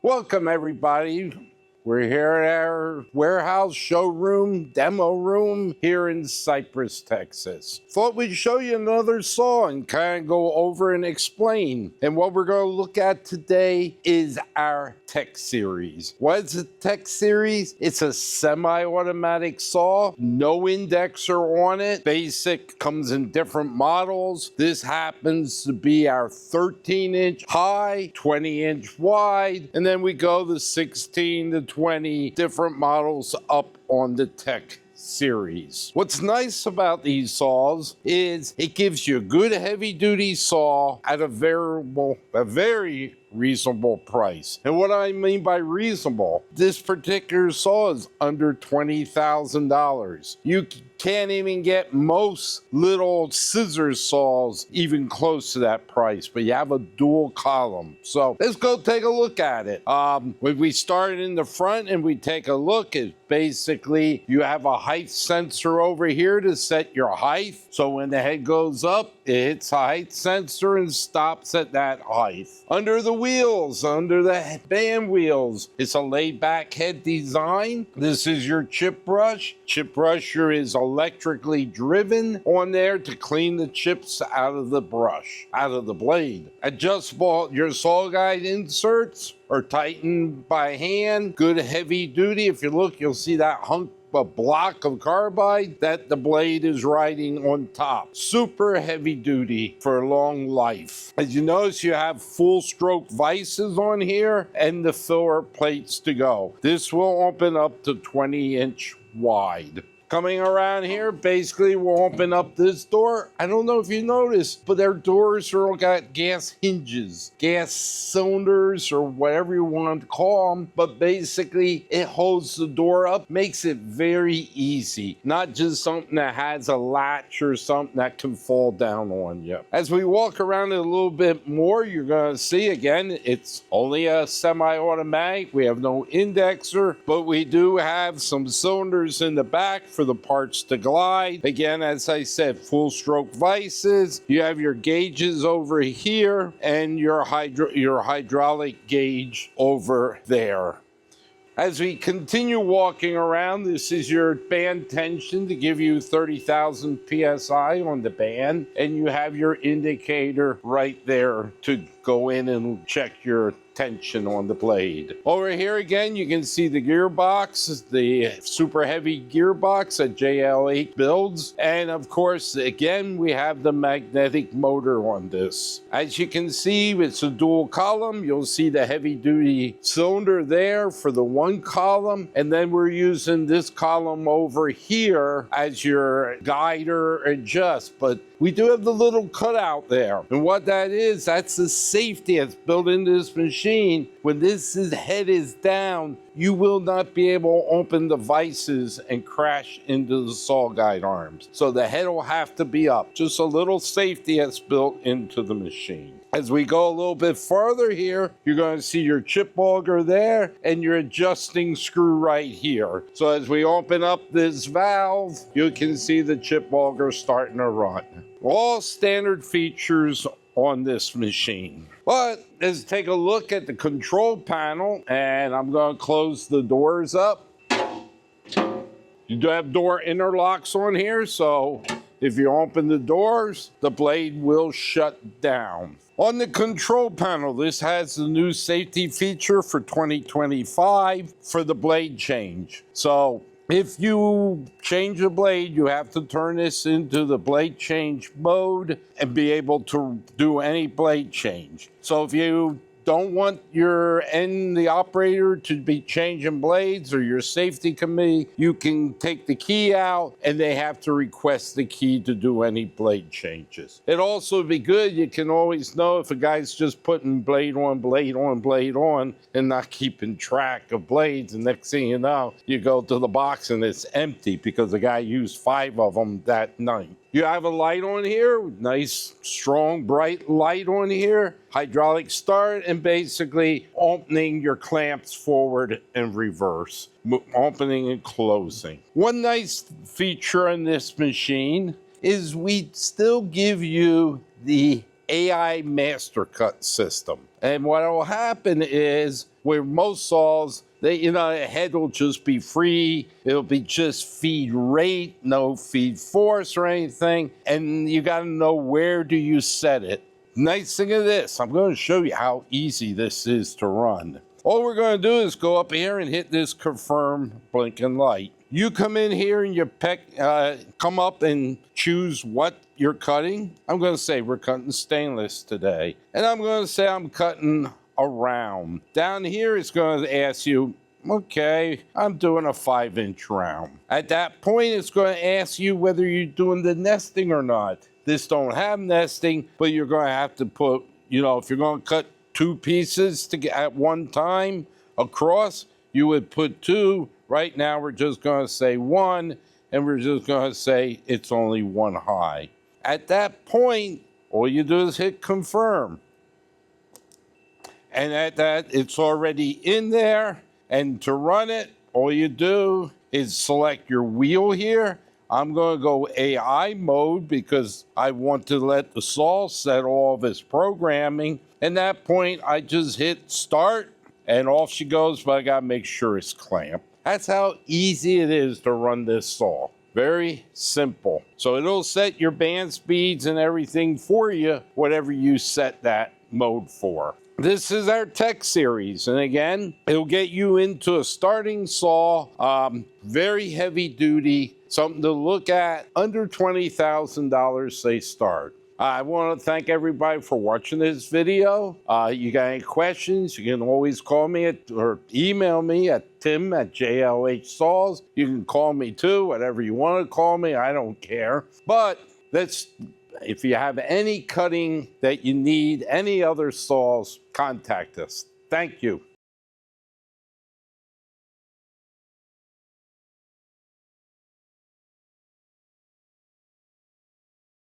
Welcome everybody. We're here at our warehouse, showroom, demo room here in Cypress, Texas. Thought we'd show you another saw and kind of go over and explain. And what we're going to look at today is our Tech Series. What is the Tech Series? It's a semi-automatic saw, no indexer on it. Basic, comes in different models. This happens to be our 13-inch high, 20-inch wide, and then we go the 16 to 20 different models up on the Tech Series. What's nice about these saws is it gives you a good heavy-duty saw at a very reasonable price. And what I mean by reasonable, this particular saw is under $20,000. You can't even get most little scissors saws even close to that price, but you have a dual column. So let's go take a look at it. When we start in the front and we take a look, it's basically you have a height sensor over here to set your height. So when the head goes up, it hits a height sensor and stops at that height. Under the wheels, under the band wheels, it's a laid back head design. This is your chip brush. Chip brusher is electrically driven on there to clean the chips out of the brush, out of the blade. Adjustable, your saw guide inserts are tightened by hand, good heavy duty. If you look, you'll see that a block of carbide that the blade is riding on top. Super heavy duty for long life. As you notice, you have full stroke vices on here and the filler plates to go. This will open up to 20-inch wide. Coming around here, basically we'll open up this door. I don't know if you noticed, but their doors are all got gas hinges, gas cylinders, or whatever you want to call them. But basically it holds the door up, makes it very easy. Not just something that has a latch or something that can fall down on you. As we walk around it a little bit more, you're gonna see again, it's only a semi-automatic. We have no indexer, but we do have some cylinders in the back for the parts to glide. Again, as I said, full stroke vices. You have your gauges over here and your hydraulic gauge over there. As we continue walking around, this is your band tension to give you 30,000 PSI on the band, and you have your indicator right there to go in and check your tension on the blade. Over here again, you can see the gearbox, the super heavy gearbox that JL8 builds. And of course, again, we have the magnetic motor on this. As you can see, it's a dual column. You'll see the heavy duty cylinder there for the one column. And then we're using this column over here as your guider adjust. But we do have the little cutout there. And what that is, that's the safety that's built into this machine. When this head is down, you will not be able to open the vices and crash into the saw guide arms. So the head will have to be up. Just a little safety that's built into the machine. As we go a little bit farther here, you're going to see your chip auger there and your adjusting screw right here. So as we open up this valve, you can see the chip auger starting to run. All standard features on this machine. But let's take a look at the control panel, and I'm going to close the doors up. You do have door interlocks on here, so if you open the doors, the blade will shut down. On the control panel, this has the new safety feature for 2025 for the blade change. So if you change a blade, you have to turn this into the blade change mode and be able to do any blade change. So if you don't want the operator to be changing blades or your safety committee, you can take the key out and they have to request the key to do any blade changes. It'd also be good, you can always know if a guy's just putting blade on, blade on, blade on and not keeping track of blades. And next thing you know, you go to the box and it's empty because the guy used 5 of them that night. You have a light on here, nice, strong, bright light on here, hydraulic start, and basically opening your clamps forward and reverse, opening and closing. One nice feature on this machine is we still give you the AI master cut system. And what will happen is, with most saws, the head will just be free. It'll be just feed rate, no feed force or anything. And you got to know, where do you set it? Nice thing of this, I'm going to show you how easy this is to run. All we're going to do is go up here and hit this confirm blinking light. You come in here and you come up and choose what you're cutting. I'm going to say we're cutting stainless today. And I'm going to say I'm cutting a round. Down here it's going to ask you, okay, I'm doing a 5-inch round. At that point, it's going to ask you whether you're doing the nesting or not. This don't have nesting, but you're going to have to put, if you're going to cut 2 pieces at one time across, you would put 2. Right now, we're just going to say 1, and we're just going to say it's only 1 high. At that point, all you do is hit confirm. And at that, it's already in there. And to run it, all you do is select your wheel here. I'm going to go AI mode because I want to let the saw set all of its programming. At that point, I just hit start, and off she goes, but I got to make sure it's clamped. That's how easy it is to run this saw. Very simple. So it'll set your band speeds and everything for you, whatever you set that mode for. This is our tech series, and again, it'll get you into a starting saw, very heavy duty, something to look at. Under $20,000 they start. I want to thank everybody for watching this video. You got any questions, you can always call me or email me at tim@JLHSaws. You can call me too, whatever you want to call me, I don't care. But if you have any cutting that you need, any other saws, contact us. Thank you.